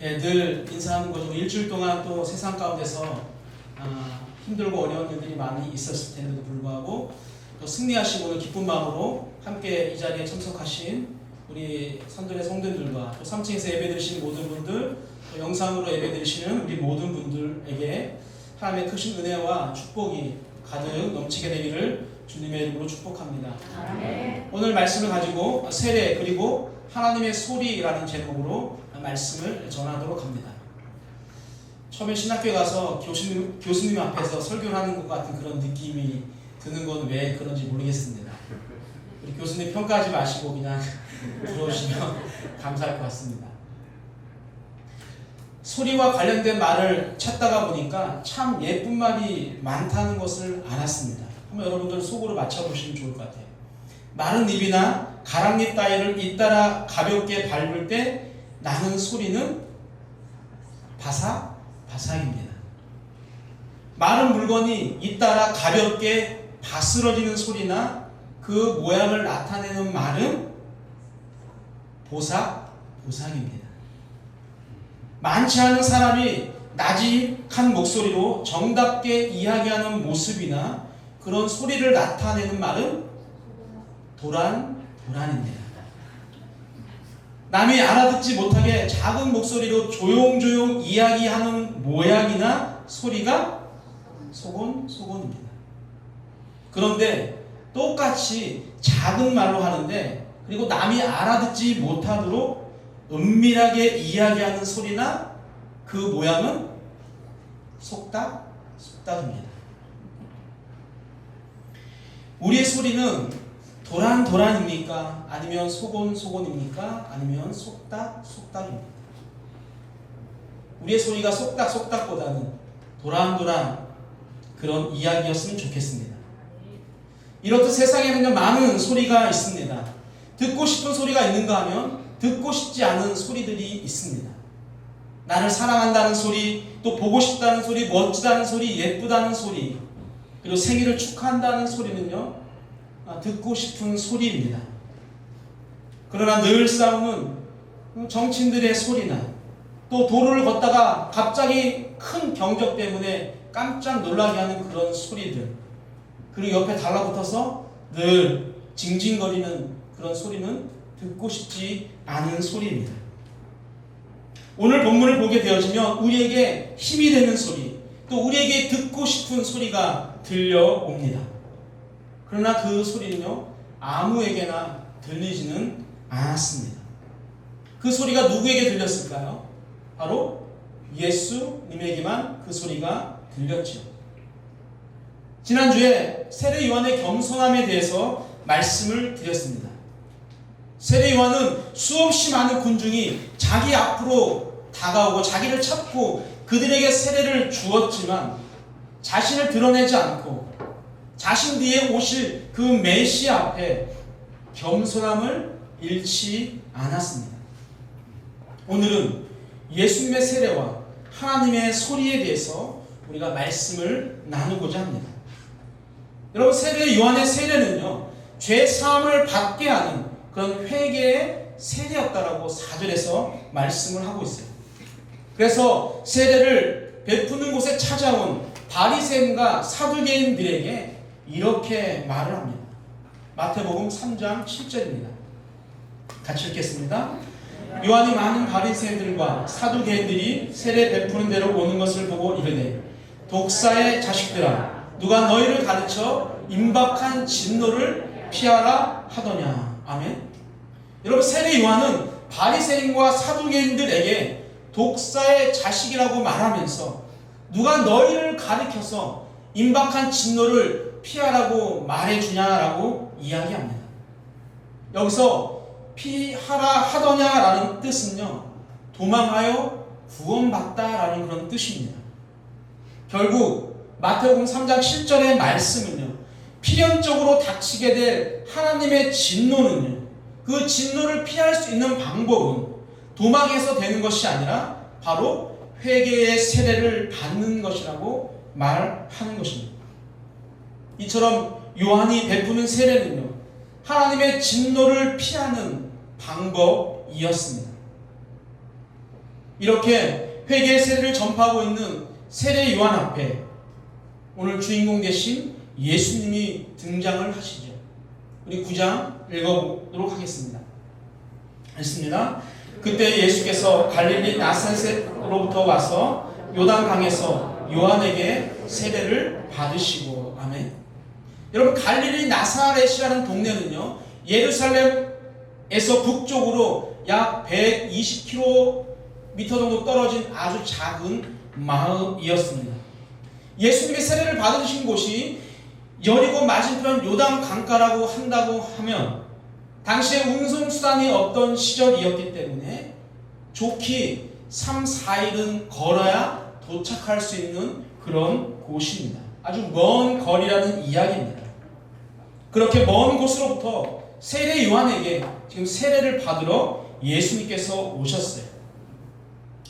예, 늘 인사하는 거죠. 일주일 동안 또 세상 가운데서 힘들고 어려운 일들이 많이 있었을 텐데도 불구하고 또 승리하시고 오늘 기쁜 마음으로 함께 이 자리에 참석하신 우리 선들의 성도들과 또 3층에서 예배드리시는 모든 분들, 또 영상으로 예배드리시는 우리 모든 분들에게 하나님의 크신 은혜와 축복이 가득 넘치게 되기를 주님의 이름으로 축복합니다. 아멘. 오늘 말씀을 가지고 세례 그리고 하나님의 소리라는 제목으로 말씀을 전하도록 합니다. 처음에 신학교에 가서 교수님 앞에서 설교를 하는 것 같은 그런 느낌이 드는 건 왜 그런지 모르겠습니다. 우리 교수님 평가하지 마시고 그냥 들어오시면 감사할 것 같습니다. 소리와 관련된 말을 찾다가 보니까 참 예쁜 말이 많다는 것을 알았습니다. 한번 여러분들 속으로 맞춰보시면 좋을 것 같아요. 마른 잎이나 가랑잎 따위를 잇따라 가볍게 밟을 때 나는 소리는 바삭바삭입니다. 마른 물건이 잇따라 가볍게 바스러지는 소리나 그 모양을 나타내는 말은 보삭보삭입니다. 많지 않은 사람이 나직한 목소리로 정답게 이야기하는 모습이나 그런 소리를 나타내는 말은 도란도란입니다. 남이 알아듣지 못하게 작은 목소리로 조용조용 이야기하는 모양이나 소리가 소곤소곤입니다. 그런데 똑같이 작은 말로 하는데 그리고 남이 알아듣지 못하도록 은밀하게 이야기하는 소리나 그 모양은 속닥입니다. 우리의 소리는 도란도란입니까? 아니면 소곤소곤입니까? 아니면 속닥입니까? 우리의 소리가 속닥보다는 도란도란 그런 이야기였으면 좋겠습니다. 이렇듯 세상에는 많은 소리가 있습니다. 듣고 싶은 소리가 있는가 하면 듣고 싶지 않은 소리들이 있습니다. 나를 사랑한다는 소리, 또 보고 싶다는 소리, 멋지다는 소리, 예쁘다는 소리, 그리고 생일을 축하한다는 소리는요, 듣고 싶은 소리입니다. 그러나 늘 싸우는 정치인들의 소리나 또 도로를 걷다가 갑자기 큰 경적 때문에 깜짝 놀라게 하는 그런 소리들, 그리고 옆에 달라붙어서 늘 징징거리는 그런 소리는 듣고 싶지 않은 소리입니다. 오늘 본문을 보게 되어지면 우리에게 힘이 되는 소리, 또 우리에게 듣고 싶은 소리가 들려옵니다. 그러나 그 소리는요, 아무에게나 들리지는 않았습니다. 그 소리가 누구에게 들렸을까요? 바로 예수님에게만 그 소리가 들렸죠. 지난주에 세례 요한의 겸손함에 대해서 말씀을 드렸습니다. 세례 요한은 수없이 많은 군중이 자기 앞으로 다가오고 자기를 찾고 그들에게 세례를 주었지만 자신을 드러내지 않고 자신 뒤에 오실 그 메시아 앞에 겸손함을 잃지 않았습니다. 오늘은 예수님의 세례와 하나님의 소리에 대해서 우리가 말씀을 나누고자 합니다. 여러분, 세례 요한의 세례는요, 죄 사함을 받게 하는 그런 회개의 세례였다라고 4절에서 말씀을 하고 있어요. 그래서 세례를 베푸는 곳에 찾아온 바리새인과 사두개인들에게 이렇게 말을 합니다. 마태복음 3장 7절입니다. 같이 읽겠습니다. 요한이 많은 바리새인들과 사두개인들이 세례 베푸는 데로 오는 것을 보고 이르되 독사의 자식들아, 누가 너희를 가르쳐 임박한 진노를 피하라 하더냐. 아멘. 여러분, 세례 요한은 바리새인과 사두개인들에게 독사의 자식이라고 말하면서 누가 너희를 가르쳐서 임박한 진노를 피하라고 말해주냐라고 이야기합니다. 여기서 피하라 하더냐라는 뜻은요, 도망하여 구원받다라는 그런 뜻입니다. 결국 마태복음 3장 7절의 말씀은요, 필연적으로 닥치게 될 하나님의 진노는요, 그 진노를 피할 수 있는 방법은 도망해서 되는 것이 아니라 바로 회개의 세례를 받는 것이라고 말하는 것입니다. 이처럼 요한이 베푸는 세례는요, 하나님의 진노를 피하는 방법이었습니다. 이렇게 회개의 세례를 전파하고 있는 세례 요한 앞에 오늘 주인공 되신 예수님이 등장을 하시죠. 우리 9장 읽어보도록 하겠습니다. 읽습니다. 그때 예수께서 갈릴리 나사렛으로부터 와서 요단강에서 요한에게 세례를 받으시고. 아멘. 여러분, 갈릴리 나사렛이라는 동네는요, 예루살렘에서 북쪽으로 약 120km 정도 떨어진 아주 작은 마을이었습니다. 예수님의 세례를 받으신 곳이 여리고 맞은편 요단 강가라고 한다고 하면 당시에 운송수단이 없던 시절이었기 때문에 좋게 3, 4일은 걸어야 도착할 수 있는 그런 곳입니다. 아주 먼 거리라는 이야기입니다. 그렇게 먼 곳으로부터 세례 요한에게 지금 세례를 받으러 예수님께서 오셨어요.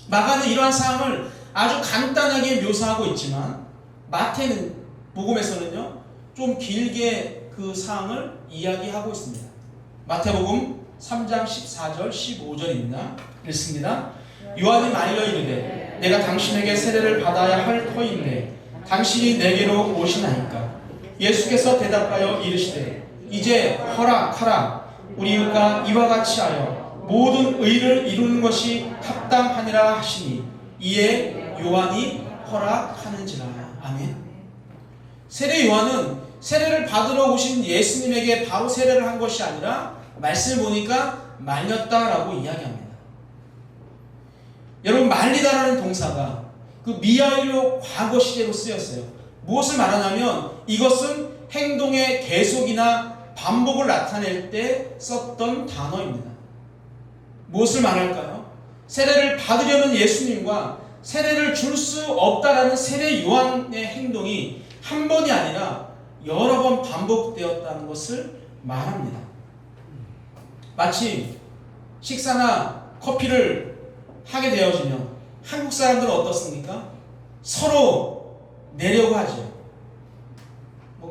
마가는 이러한 상황을 아주 간단하게 묘사하고 있지만 마태는 복음에서는요 좀 길게 그 상황을 이야기하고 있습니다. 마태복음 3장 14절 15절입니다. 읽습니다. 요한이 말려 이르되 내가 당신에게 세례를 받아야 할 터인데 당신이 내게로 오시나이까. 예수께서 대답하여 이르시되 이제 허락하라. 우리 이웃과 이와 같이 하여 모든 의를 이루는 것이 합당하니라 하시니 이에 요한이 허락하는지라. 아멘. 세례 요한은 세례를 받으러 오신 예수님에게 바로 세례를 한 것이 아니라 말씀을 보니까 말렸다라고 이야기합니다. 여러분, 말리다라는 동사가 그 미완료 과거 시제로 쓰였어요. 무엇을 말하냐면 이것은 행동의 계속이나 반복을 나타낼 때 썼던 단어입니다. 무엇을 말할까요? 세례를 받으려는 예수님과 세례를 줄 수 없다라는 세례 요한의 행동이 한 번이 아니라 여러 번 반복되었다는 것을 말합니다. 마치 식사나 커피를 하게 되어지면 한국 사람들은 어떻습니까? 서로 내려고 하죠.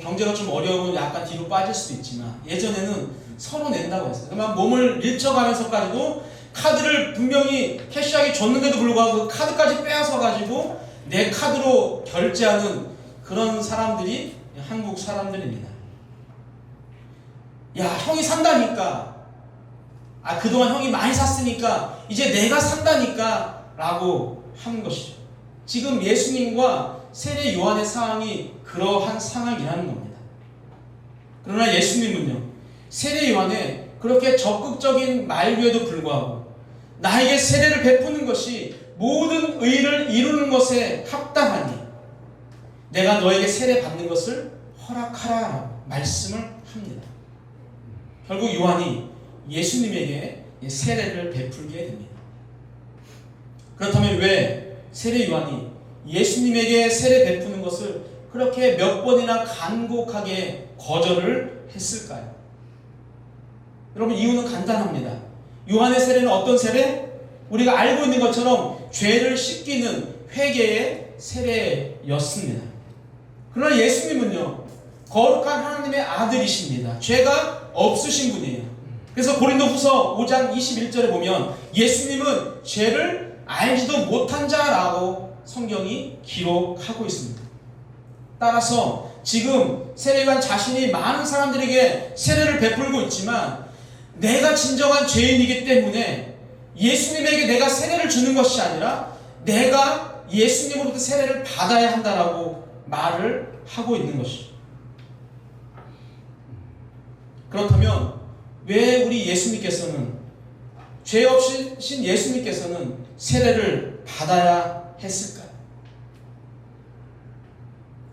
경제가 좀 어려우면 약간 뒤로 빠질 수도 있지만 예전에는 서로 낸다고 했어요. 그러면 몸을 밀쳐가면서까지도 카드를 분명히 캐시하게 줬는데도 불구하고 그 카드까지 빼앗아 가지고 내 카드로 결제하는 그런 사람들이 한국 사람들입니다. 야, 형이 산다니까, 그동안 형이 많이 샀으니까 이제 내가 산다니까 라고 하는 것이죠. 지금 예수님과 세례 요한의 상황이 그러한 상황이라는 겁니다. 그러나 예수님은요, 세례 요한의 그렇게 적극적인 말류에도 불구하고 나에게 세례를 베푸는 것이 모든 의를 이루는 것에 합당하니 내가 너에게 세례 받는 것을 허락하라 말씀을 합니다. 결국 요한이 예수님에게 세례를 베풀게 됩니다. 그렇다면 왜 세례 요한이 예수님에게 세례 베푸는 것을 그렇게 몇 번이나 간곡하게 거절을 했을까요? 여러분, 이유는 간단합니다. 요한의 세례는 어떤 세례? 우리가 알고 있는 것처럼 죄를 씻기는 회개의 세례였습니다. 그러나 예수님은요, 거룩한 하나님의 아들이십니다. 죄가 없으신 분이에요. 그래서 고린도후서 5장 21절에 보면 예수님은 죄를 알지도 못한 자라고 성경이 기록하고 있습니다. 따라서 지금 세례요한 자신이 많은 사람들에게 세례를 베풀고 있지만 내가 진정한 죄인이기 때문에 예수님에게 내가 세례를 주는 것이 아니라 내가 예수님으로부터 세례를 받아야 한다라고 말을 하고 있는 것이죠. 그렇다면 왜 우리 예수님께서는, 죄 없으신 예수님께서는 세례를 받아야 했을까요?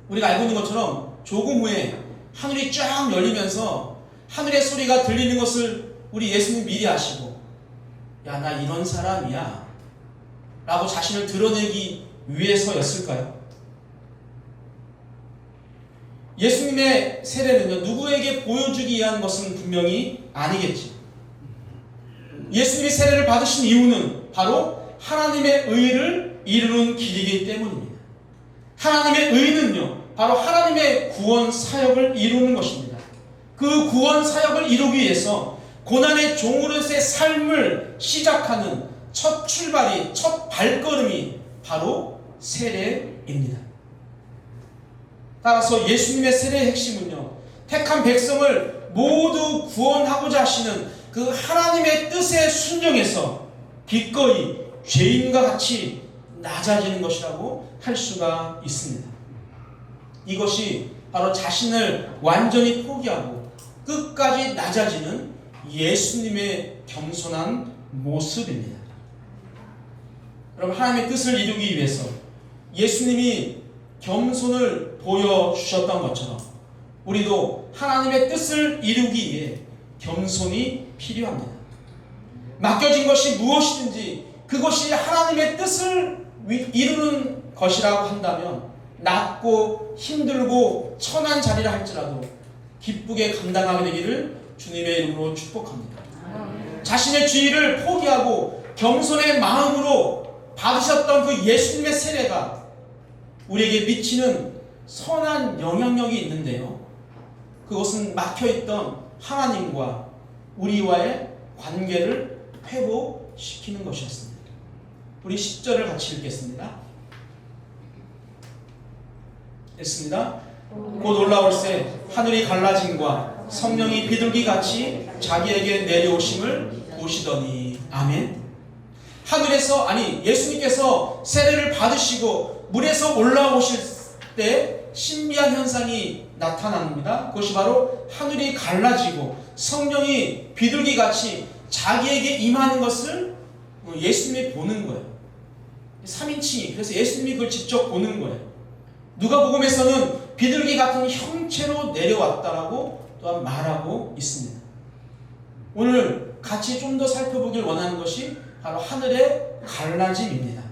우리가 알고 있는 것처럼 조금 후에 하늘이 쫙 열리면서 하늘의 소리가 들리는 것을 우리 예수님 미리 아시고, 야, 나 이런 사람이야 라고 자신을 드러내기 위해서였을까요? 예수님의 세례는요, 누구에게 보여주기 위한 것은 분명히 아니겠지. 예수님이 세례를 받으신 이유는 바로 하나님의 의를 이루는 길이기 때문입니다. 하나님의 의는요, 바로 하나님의 구원 사역을 이루는 것입니다. 그 구원 사역을 이루기 위해서 고난의 종으로서의 삶을 시작하는 첫 출발이, 첫 발걸음이 바로 세례입니다. 따라서 예수님의 세례의 핵심은요, 택한 백성을 모두 구원하고자 하시는 그 하나님의 뜻에 순종해서 기꺼이 죄인과 같이 낮아지는 것이라고 할 수가 있습니다. 이것이 바로 자신을 완전히 포기하고 끝까지 낮아지는 예수님의 겸손한 모습입니다. 여러분, 하나님의 뜻을 이루기 위해서 예수님이 겸손을 보여주셨던 것처럼 우리도 하나님의 뜻을 이루기 위해 겸손이 필요합니다. 맡겨진 것이 무엇이든지 그것이 하나님의 뜻을 이루는 것이라고 한다면 낮고 힘들고 천한 자리라 할지라도 기쁘게 감당하게 되기를 주님의 이름으로 축복합니다. 자신의 주의를 포기하고 겸손의 마음으로 받으셨던 그 예수님의 세례가 우리에게 미치는 선한 영향력이 있는데요, 그것은 막혀있던 하나님과 우리와의 관계를 회복시키는 것이었습니다. 우리 10절을 같이 읽겠습니다. 읽습니다. 곧 올라올새 하늘이 갈라짐과 성령이 비둘기같이 자기에게 내려오심을 보시더니. 아멘. 하늘에서, 아니 예수님께서 세례를 받으시고 물에서 올라오실 때 신비한 현상이 나타납니다. 그것이 바로 하늘이 갈라지고 성령이 비둘기같이 자기에게 임하는 것을 예수님이 보는 거예요. 3인칭이, 그래서 예수님이 그걸 직접 보는 거예요. 누가복음에서는 비둘기 같은 형체로 내려왔다라고 또한 말하고 있습니다. 오늘 같이 좀 더 살펴보길 원하는 것이 바로 하늘의 갈라짐입니다.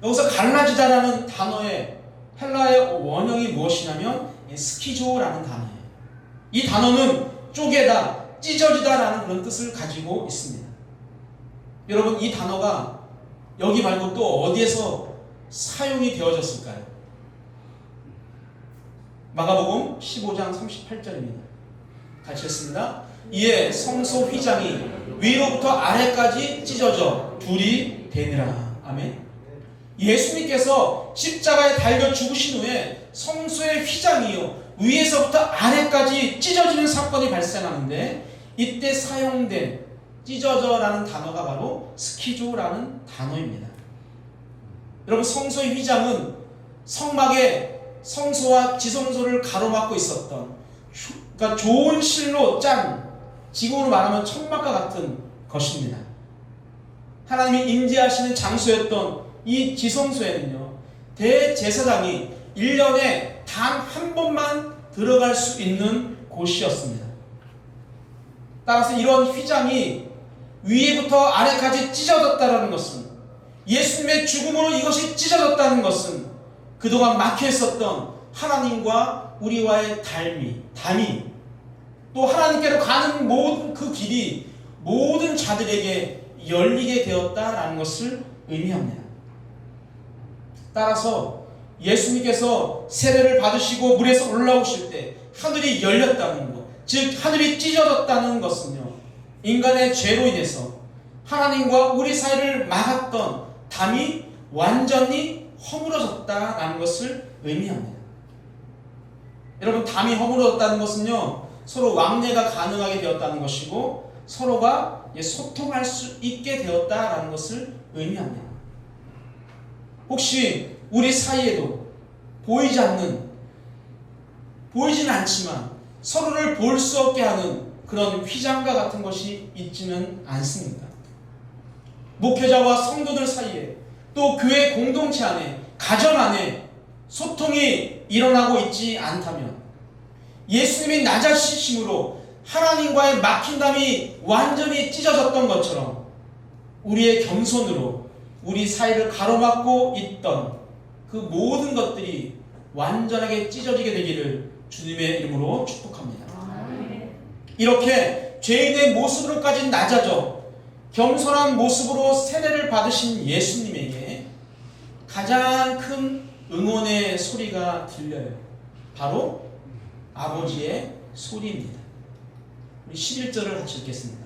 여기서 갈라지다라는 단어의 헬라의 원형이 무엇이냐면 스키조라는 단어예요. 이 단어는 쪼개다, 찢어지다라는 그런 뜻을 가지고 있습니다. 여러분, 이 단어가 여기 말고 또 어디에서 사용이 되어졌을까요? 마가복음 15장 38절입니다. 같이 했습니다. 이에 성소 휘장이 위로부터 아래까지 찢어져 둘이 되니라. 아멘. 예수님께서 십자가에 달려 죽으신 후에 성소의 휘장이요 위에서부터 아래까지 찢어지는 사건이 발생하는데, 이때 사용된 찢어져라는 단어가 바로 스키조라는 단어입니다. 여러분, 성소의 휘장은 성막에 성소와 지성소를 가로막고 있었던, 그러니까 좋은 실로 짠, 지금으로 말하면 천막과 같은 것입니다. 하나님이 임재하시는 장소였던 이 지성소에는요, 대제사장이 1년에 단 한 번만 들어갈 수 있는 곳이었습니다. 따라서 이런 휘장이 위에부터 아래까지 찢어졌다는 것은, 예수님의 죽음으로 이것이 찢어졌다는 것은 그동안 막혀 있었던 하나님과 우리와의 담이 또 하나님께로 가는 모든 그 길이 모든 자들에게 열리게 되었다라는 것을 의미합니다. 따라서 예수님께서 세례를 받으시고 물에서 올라오실 때 하늘이 열렸다는 것, 즉 하늘이 찢어졌다는 것은요, 인간의 죄로 인해서 하나님과 우리 사이를 막았던 담이 완전히 허물어졌다라는 것을 의미합니다. 여러분, 담이 허물어졌다는 것은요, 서로 왕래가 가능하게 되었다는 것이고 서로가 소통할 수 있게 되었다라는 것을 의미합니다. 혹시 우리 사이에도 보이지는 않지만 서로를 볼 수 없게 하는 그런 휘장과 같은 것이 있지는 않습니까? 목회자와 성도들 사이에, 또 교회 공동체 안에, 가정 안에 소통이 일어나고 있지 않다면, 예수님이 낮아지심으로 하나님과의 막힌 담이 완전히 찢어졌던 것처럼 우리의 겸손으로 우리 사이를 가로막고 있던 그 모든 것들이 완전하게 찢어지게 되기를 주님의 이름으로 축복합니다. 이렇게 죄인의 모습으로까지 낮아져 겸손한 모습으로 세례를 받으신 예수님에게 가장 큰 응원의 소리가 들려요. 바로 아버지의 소리입니다. 우리 11절을 같이 읽겠습니다.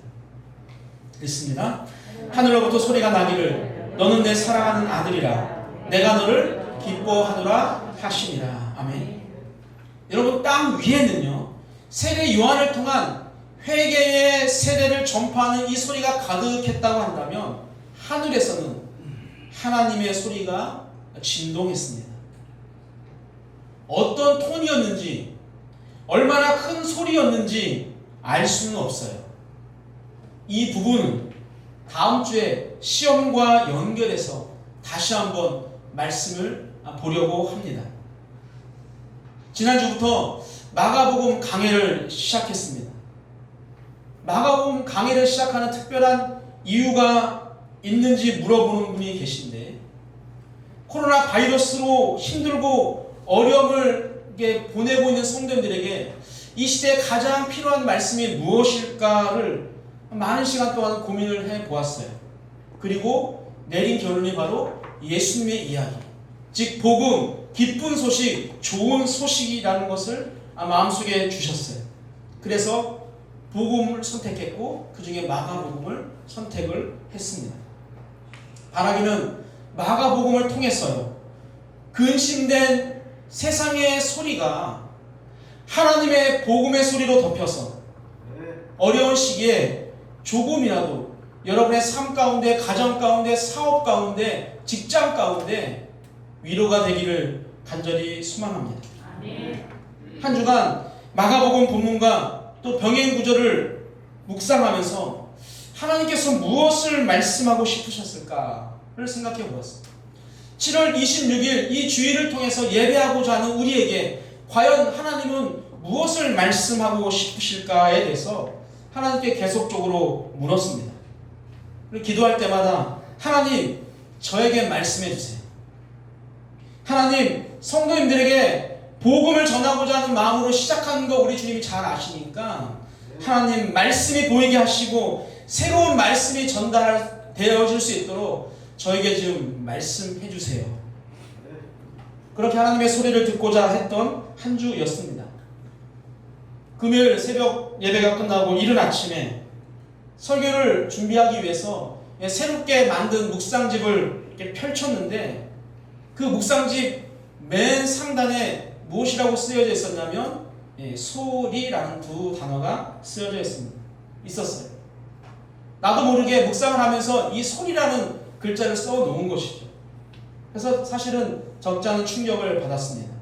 읽습니다. 하늘로부터 소리가 나기를 너는 내 사랑하는 아들이라 내가 너를 기뻐하노라 하시니라. 아멘. 여러분, 땅 위에는요 세례 요한을 통한 회개의 세례를 전파하는 이 소리가 가득했다고 한다면 하늘에서는 하나님의 소리가 진동했습니다. 어떤 톤이었는지 얼마나 큰 소리였는지 알 수는 없어요. 이 부분은 다음 주에 시험과 연결해서 다시 한번 말씀을 보려고 합니다. 지난주부터 마가복음 강해를 시작했습니다. 마가복음 강해를 시작하는 특별한 이유가 있는지 물어보는 분이 계신데, 코로나 바이러스로 힘들고 어려움을 보내고 있는 성도님들에게 이 시대에 가장 필요한 말씀이 무엇일까를 많은 시간 동안 고민을 해보았어요. 그리고 내린 결론이 바로 예수님의 이야기, 즉 복음, 기쁜 소식, 좋은 소식이라는 것을 마음속에 주셨어요. 그래서 복음을 선택했고 그 중에 마가복음을 선택을 했습니다. 바라기는 마가복음을 통해서요 근심된 세상의 소리가 하나님의 복음의 소리로 덮여서 어려운 시기에 조금이라도 여러분의 삶 가운데, 가정 가운데, 사업 가운데, 직장 가운데 위로가 되기를 간절히 소망합니다. 한 주간 마가복음 본문과 또 병행 구절을 묵상하면서 하나님께서 무엇을 말씀하고 싶으셨을까를 생각해 보았습니다. 7월 26일 이 주일을 통해서 예배하고자 하는 우리에게 과연 하나님은 무엇을 말씀하고 싶으실까에 대해서 하나님께 계속적으로 물었습니다. 그리고 기도할 때마다 하나님 저에게 말씀해 주세요. 하나님 성도님들에게 복음을 전하고자 하는 마음으로 시작하는 거 우리 주님이 잘 아시니까 하나님 말씀이 보이게 하시고 새로운 말씀이 전달되어질 수 있도록 저에게 좀 말씀해 주세요. 그렇게 하나님의 소리를 듣고자 했던 한 주였습니다. 금요일 새벽 예배가 끝나고 이른 아침에 설교를 준비하기 위해서 새롭게 만든 묵상집을 이렇게 펼쳤는데 그 묵상집 맨 상단에 무엇이라고 쓰여져 있었냐면 소리라는 두 단어가 쓰여져 있었어요. 나도 모르게 묵상을 하면서 이 소리라는 글자를 써 놓은 것이죠. 그래서 사실은 적지 않은 충격을 받았습니다.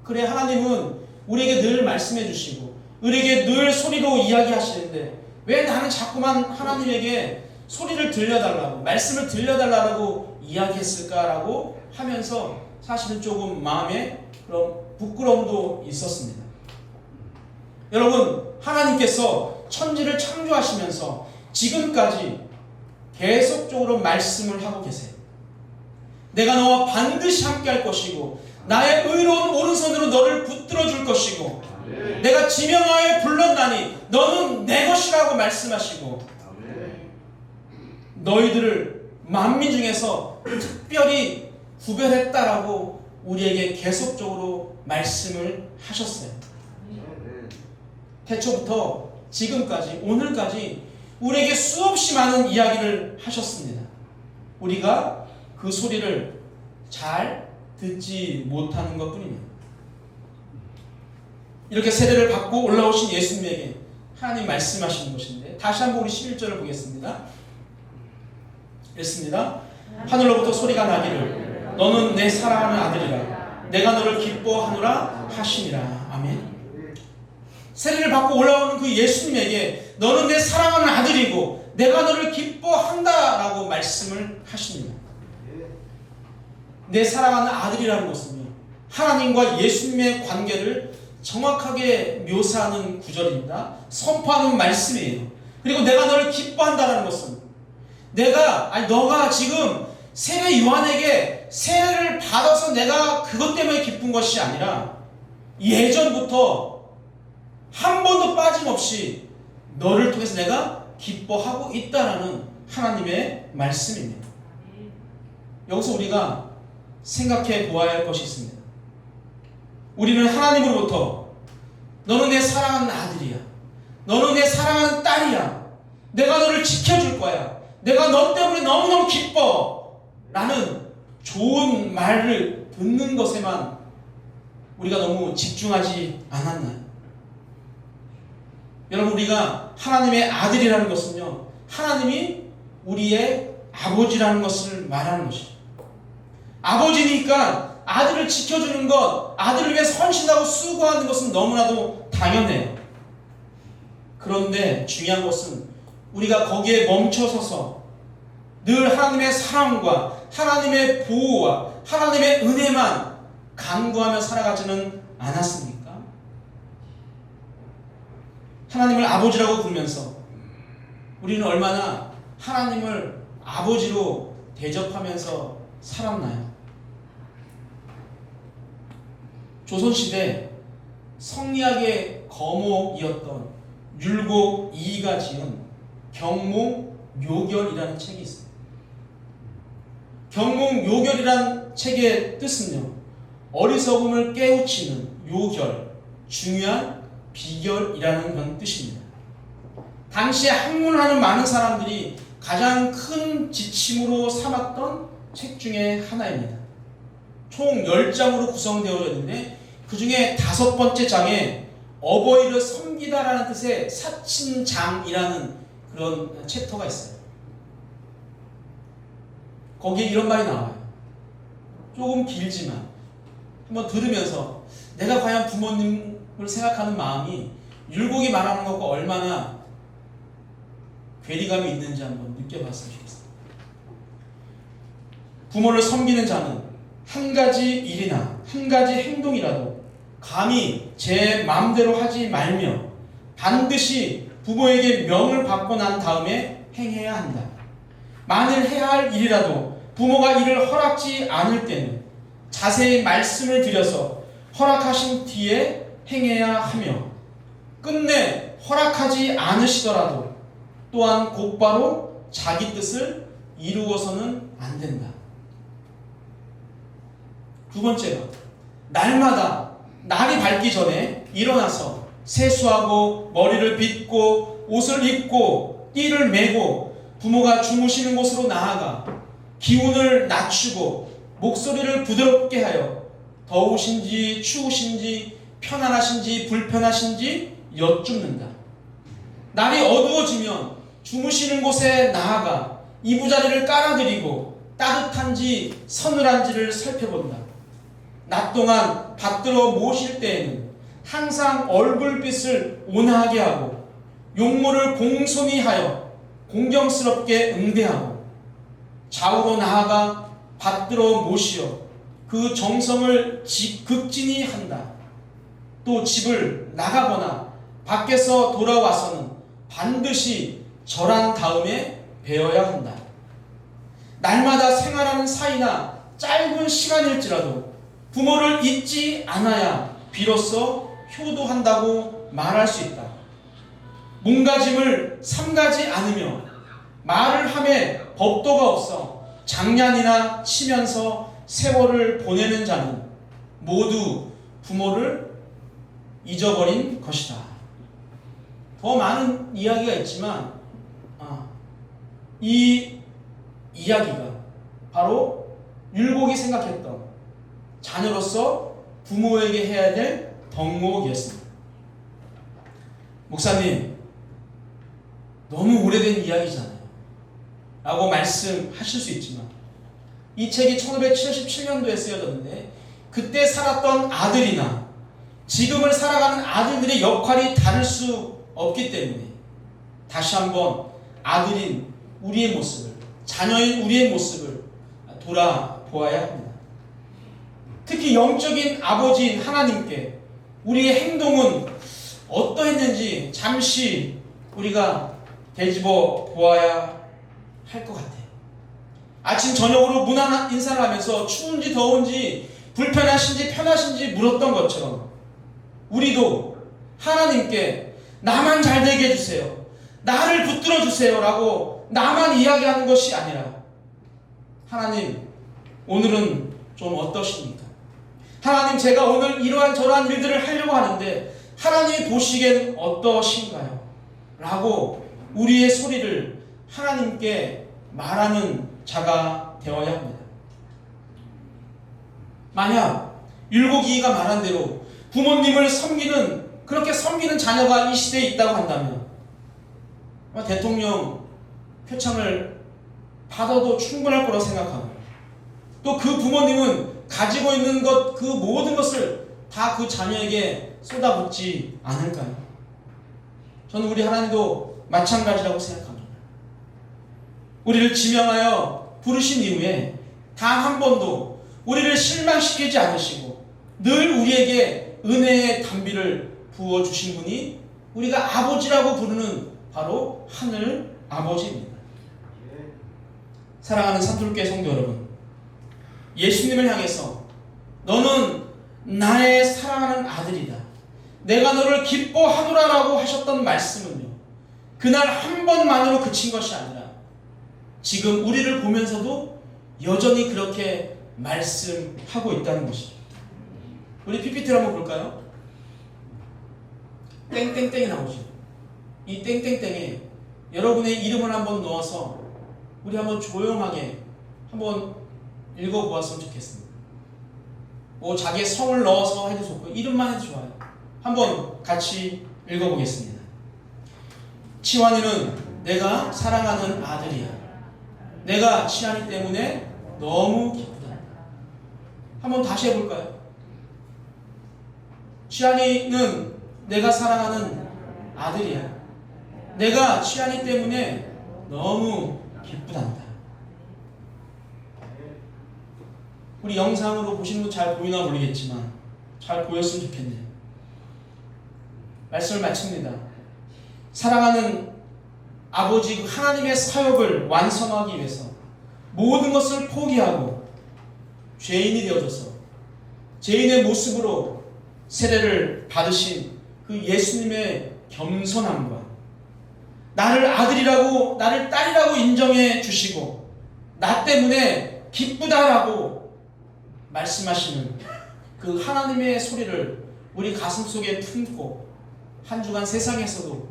그래 하나님은 우리에게 늘 말씀해 주시고 우리에게 늘 소리로 이야기하시는데 왜 나는 자꾸만 하나님에게 소리를 들려달라고, 말씀을 들려달라고 이야기했을까라고 하면서 사실은 조금 마음에 그런 부끄러움도 있었습니다. 여러분, 하나님께서 천지를 창조하시면서 지금까지 계속적으로 말씀을 하고 계세요. 내가 너와 반드시 함께 할 것이고 나의 의로운 오른손으로 너를 붙들어 줄 것이고 내가 지명하여 불렀나니 너는 내 것이라고 말씀하시고 너희들을 만민 중에서 특별히 구별했다라고 우리에게 계속적으로 말씀을 하셨어요. 태초부터 지금까지 오늘까지 우리에게 수없이 많은 이야기를 하셨습니다. 우리가 그 소리를 잘 듣지 못하는 것뿐입니다. 이렇게 세례를 받고 올라오신 예수님에게 하나님 말씀하시는 것인데 다시 한번 우리 11절을 보겠습니다. 읽습니다. 하늘로부터 소리가 나기를 너는 내 사랑하는 아들이라 내가 너를 기뻐하노라 하시니라. 아멘. 세례를 받고 올라오는 그 예수님에게 너는 내 사랑하는 아들이고 내가 너를 기뻐한다라고 말씀을 하십니다. 내 사랑하는 아들이라는 것은요 하나님과 예수님의 관계를 정확하게 묘사하는 구절입니다. 선포하는 말씀이에요. 그리고 내가 너를 기뻐한다는 것은 너가 지금 세례 요한에게 세례를 받아서 내가 그것 때문에 기쁜 것이 아니라 예전부터 한 번도 빠짐없이 너를 통해서 내가 기뻐하고 있다라는 하나님의 말씀입니다. 여기서 우리가 생각해 보아야 할 것이 있습니다. 우리는 하나님으로부터 너는 내 사랑하는 아들이야, 너는 내 사랑하는 딸이야, 내가 너를 지켜줄 거야. 내가 너 때문에 너무너무 기뻐. 라는 좋은 말을 듣는 것에만 우리가 너무 집중하지 않았나요? 여러분, 우리가 하나님의 아들이라는 것은요, 하나님이 우리의 아버지라는 것을 말하는 것이죠. 아버지니까 아들을 지켜주는 것, 아들을 위해 헌신하고 수고하는 것은 너무나도 당연해요. 그런데 중요한 것은 우리가 거기에 멈춰서서 늘 하나님의 사랑과 하나님의 보호와 하나님의 은혜만 간구하며 살아가지는 않았습니까? 하나님을 아버지라고 부르면서 우리는 얼마나 하나님을 아버지로 대접하면서 살았나요? 조선시대 성리학의 거목이었던 율곡 이이가 지은 경몽요결이라는 책이 있습니다. 경몽요결이라는 책의 뜻은요, 어리석음을 깨우치는 요결, 중요한 비결이라는 그런 뜻입니다. 당시에 학문하는 많은 사람들이 가장 큰 지침으로 삼았던 책 중에 하나입니다. 총 10장으로 구성되어 있는데 그 중에 5번째 장에 어버이를 섬기다라는 뜻의 사친장이라는 그런 챕터가 있어요. 거기에 이런 말이 나와요. 조금 길지만 한번 들으면서 내가 과연 부모님을 생각하는 마음이 율곡이 말하는 것과 얼마나 괴리감이 있는지 한번 느껴봤으면 좋겠습니다. 부모를 섬기는 자는 한 가지 일이나 한 가지 행동이라도 감히 제 마음대로 하지 말며 반드시 부모에게 명을 받고 난 다음에 행해야 한다. 만일 해야 할 일이라도 부모가 이를 허락지 않을 때는 자세히 말씀을 드려서 허락하신 뒤에 행해야 하며, 끝내 허락하지 않으시더라도 또한 곧바로 자기 뜻을 이루어서는 안 된다. 두 번째가, 날마다 날이 밝기 전에 일어나서 세수하고 머리를 빗고 옷을 입고 띠를 매고 부모가 주무시는 곳으로 나아가 기운을 낮추고 목소리를 부드럽게 하여 더우신지 추우신지 편안하신지 불편하신지 여쭙는다. 날이 어두워지면 주무시는 곳에 나아가 이부자리를 깔아드리고 따뜻한지 서늘한지를 살펴본다. 낮 동안 받들어 모실 때에는 항상 얼굴빛을 온화하게 하고 용모를 공손히 하여 공경스럽게 응대하고 좌우로 나아가 받들어 모시어 그 정성을 극진히 한다. 또 집을 나가거나 밖에서 돌아와서는 반드시 절한 다음에 배워야 한다. 날마다 생활하는 사이나 짧은 시간일지라도 부모를 잊지 않아야 비로소 효도한다고 말할 수 있다. 몸가짐을 삼가지 않으며 말을 함에 법도가 없어 장난이나 치면서 세월을 보내는 자는 모두 부모를 잊어버린 것이다. 더 많은 이야기가 있지만 이 이야기가 바로 율곡이 생각했던 자녀로서 부모에게 해야 될 덕목이었습니다. 목사님, 너무 오래된 이야기잖아요 라고 말씀하실 수 있지만, 이 책이 1577년도에 쓰여졌는데 그때 살았던 아들이나 지금을 살아가는 아들들의 역할이 다를 수 없기 때문에 다시 한번 아들인 우리의 모습을, 자녀인 우리의 모습을 돌아보아야 합니다. 특히 영적인 아버지인 하나님께 우리의 행동은 어떠했는지 잠시 우리가 되짚어 보아야 할 것 같아요. 아침 저녁으로 무난한 인사를 하면서 추운지 더운지 불편하신지 편하신지 물었던 것처럼 우리도 하나님께 나만 잘 되게 해주세요, 나를 붙들어 주세요 라고 나만 이야기하는 것이 아니라, 하나님 오늘은 좀 어떠십니까? 하나님, 제가 오늘 이러한 저러한 일들을 하려고 하는데 하나님이 보시기엔 어떠신가요? 라고 우리의 소리를 하나님께 말하는 자가 되어야 합니다. 만약 율곡이가 말한 대로 부모님을 섬기는, 그렇게 섬기는 자녀가 이 시대에 있다고 한다면 대통령 표창을 받아도 충분할 거라고 생각하고, 또 그 부모님은 가지고 있는 것, 그 모든 것을 다 그 자녀에게 쏟아붓지 않을까요? 저는 우리 하나님도 마찬가지라고 생각합니다. 우리를 지명하여 부르신 이후에 단 한 번도 우리를 실망시키지 않으시고 늘 우리에게 은혜의 담비를 부어주신 분이 우리가 아버지라고 부르는 바로 하늘 아버지입니다. 사랑하는 산tur교회 성도 여러분, 예수님을 향해서 너는 나의 사랑하는 아들이다, 내가 너를 기뻐하노라라고 하셨던 말씀은요, 그날 한 번만으로 그친 것이 아니라 지금 우리를 보면서도 여전히 그렇게 말씀하고 있다는 것이죠. 우리 PPT를 한번 볼까요? 땡땡땡이 나오죠. 이 땡땡땡에 여러분의 이름을 한번 넣어서 우리 한번 조용하게 한번 읽어보았으면 좋겠습니다. 뭐 자기의 성을 넣어서 해도 좋고 이름만 해도 좋아요. 한번 같이 읽어보겠습니다. 치환이는 내가 사랑하는 아들이야. 내가 치환이 때문에 너무 기쁘다. 한번 다시 해볼까요? 치환이는 내가 사랑하는 아들이야. 내가 치환이 때문에 너무 기쁘단다. 우리 영상으로 보시는 분 잘 보이나 모르겠지만 잘 보였으면 좋겠네요. 말씀을 마칩니다. 사랑하는 아버지 하나님의 사역을 완성하기 위해서 모든 것을 포기하고 죄인이 되어져서 죄인의 모습으로 세례를 받으신 그 예수님의 겸손함과 나를 아들이라고, 나를 딸이라고 인정해 주시고 나 때문에 기쁘다라고 말씀하시는 그 하나님의 소리를 우리 가슴속에 품고 한 주간 세상에서도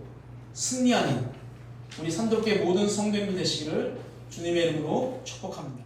승리하는 우리 산tur교회 모든 성도님들 되시기를 주님의 이름으로 축복합니다.